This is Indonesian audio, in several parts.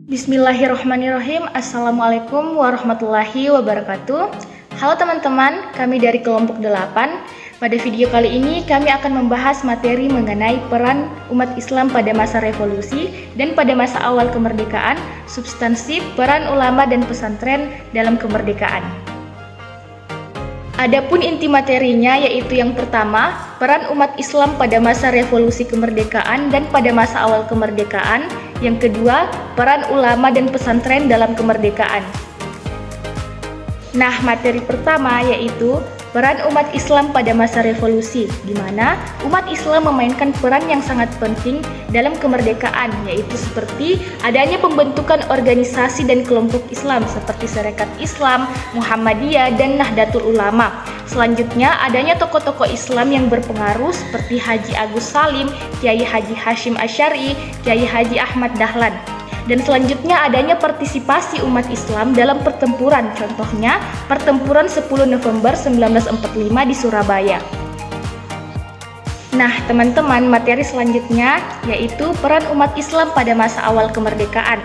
Bismillahirrahmanirrahim. Assalamualaikum warahmatullahi wabarakatuh. Halo teman-teman, kami dari kelompok 8. Pada video kali ini kami akan membahas materi mengenai peran umat Islam pada masa revolusi dan pada masa awal kemerdekaan, substansi peran ulama dan pesantren dalam kemerdekaan. Adapun inti materinya yaitu yang pertama, peran umat Islam pada masa revolusi kemerdekaan dan pada masa awal kemerdekaan. Yang kedua, peran ulama dan pesantren dalam kemerdekaan. Nah, materi pertama yaitu peran umat Islam pada masa revolusi, di mana umat Islam memainkan peran yang sangat penting dalam kemerdekaan, yaitu seperti adanya pembentukan organisasi dan kelompok Islam seperti Sarekat Islam, Muhammadiyah, dan Nahdlatul Ulama. Selanjutnya, adanya tokoh-tokoh Islam yang berpengaruh seperti Haji Agus Salim, Kiai Haji Hashim Asy'ari, Kiai Haji Ahmad Dahlan. Dan selanjutnya adanya partisipasi umat Islam dalam pertempuran, contohnya pertempuran 10 November 1945 di Surabaya. Nah, teman-teman, materi selanjutnya yaitu peran umat Islam pada masa awal kemerdekaan.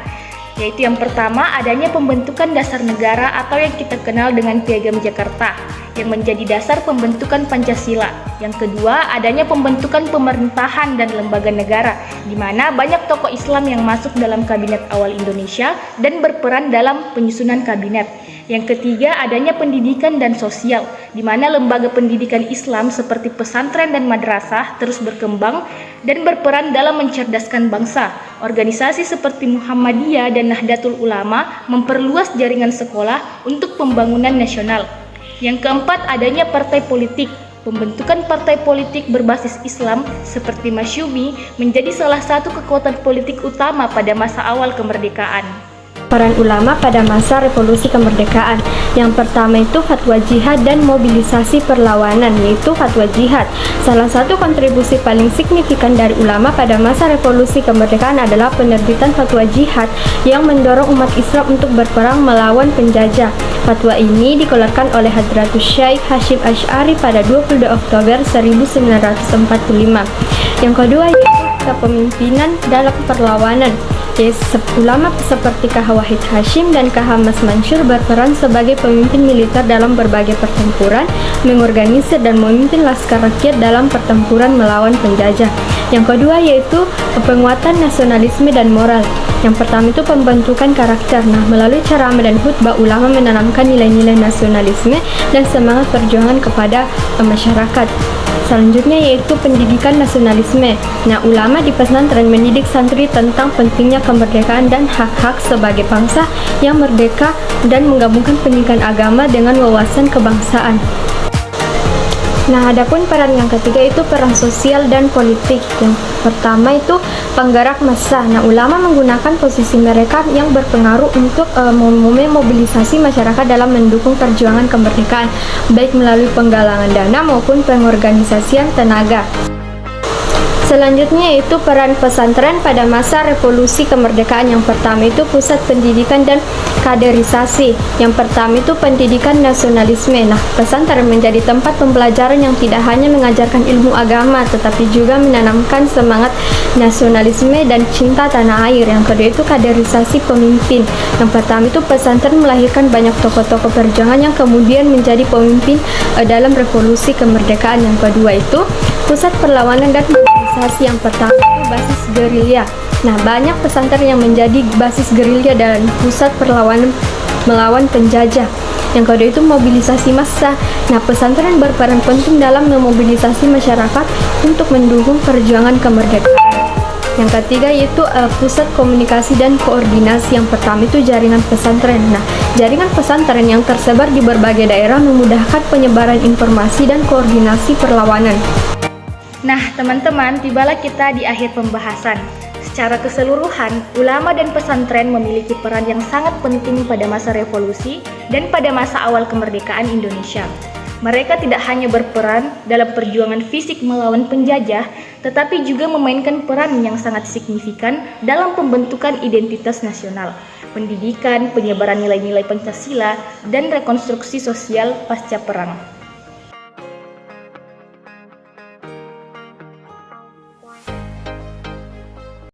Yaitu yang pertama, adanya pembentukan dasar negara atau yang kita kenal dengan Piagam Jakarta yang menjadi dasar pembentukan Pancasila. Yang kedua, adanya pembentukan pemerintahan dan lembaga negara, di mana banyak tokoh Islam yang masuk dalam kabinet awal Indonesia dan berperan dalam penyusunan kabinet. Yang ketiga, adanya pendidikan dan sosial, di mana lembaga pendidikan Islam seperti pesantren dan madrasah terus berkembang dan berperan dalam mencerdaskan bangsa. Organisasi seperti Muhammadiyah dan Nahdlatul Ulama memperluas jaringan sekolah untuk pembangunan nasional. Yang keempat, adanya partai politik. Pembentukan partai politik berbasis Islam seperti Masyumi menjadi salah satu kekuatan politik utama pada masa awal kemerdekaan. Peran ulama pada masa revolusi kemerdekaan. Yang pertama itu fatwa jihad dan mobilisasi perlawanan, yaitu fatwa jihad. Salah satu kontribusi paling signifikan dari ulama pada masa revolusi kemerdekaan adalah penerbitan fatwa jihad yang mendorong umat Islam untuk berperang melawan penjajah. Fatwa ini dikeluarkan oleh Hadratus Syekh Hashim Asy'ari pada 22 Oktober 1945. Yang kedua yaitu kepemimpinan dalam perlawanan. Ulama seperti Kh. Wahid Hasyim dan Kh. Mas Mansur berperan sebagai pemimpin militer dalam berbagai pertempuran, mengorganisir dan memimpin laskar rakyat dalam pertempuran melawan penjajah. Yang kedua yaitu penguatan nasionalisme dan moral. Yang pertama itu pembentukan karakter. Nah, melalui ceramah dan khutbah, ulama menanamkan nilai-nilai nasionalisme dan semangat perjuangan kepada masyarakat. Selanjutnya yaitu pendidikan nasionalisme. Nah, ulama di pesantren mendidik santri tentang pentingnya kemerdekaan dan hak-hak sebagai bangsa yang merdeka dan menggabungkan pendidikan agama dengan wawasan kebangsaan. Nah, adapun peran yang ketiga itu peran sosial dan politik. Yang pertama itu penggerak massa. Nah, ulama menggunakan posisi mereka yang berpengaruh untuk memobilisasi masyarakat dalam mendukung perjuangan kemerdekaan, baik melalui penggalangan dana maupun pengorganisasian tenaga. Selanjutnya yaitu peran pesantren pada masa revolusi kemerdekaan. Yang pertama itu pusat pendidikan dan kaderisasi. Yang pertama itu pendidikan nasionalisme. Nah, pesantren menjadi tempat pembelajaran yang tidak hanya mengajarkan ilmu agama tetapi juga menanamkan semangat nasionalisme dan cinta tanah air. Yang kedua itu kaderisasi pemimpin. Yang pertama itu pesantren melahirkan banyak tokoh-tokoh perjuangan yang kemudian menjadi pemimpin dalam revolusi kemerdekaan. Yang kedua itu pusat perlawanan dan mobilisasi. Yang pertama itu basis gerilya. Nah, banyak pesantren yang menjadi basis gerilya dan pusat perlawanan melawan penjajah. Yang kedua itu mobilisasi massa. Nah, pesantren berperan penting dalam memobilisasi masyarakat untuk mendukung perjuangan kemerdekaan. Yang ketiga yaitu pusat komunikasi dan koordinasi. Yang pertama itu jaringan pesantren. Nah, jaringan pesantren yang tersebar di berbagai daerah memudahkan penyebaran informasi dan koordinasi perlawanan. Nah, teman-teman, tibalah kita di akhir pembahasan. Secara keseluruhan, ulama dan pesantren memiliki peran yang sangat penting pada masa revolusi dan pada masa awal kemerdekaan Indonesia. Mereka tidak hanya berperan dalam perjuangan fisik melawan penjajah, tetapi juga memainkan peran yang sangat signifikan dalam pembentukan identitas nasional, pendidikan, penyebaran nilai-nilai Pancasila, dan rekonstruksi sosial pasca perang.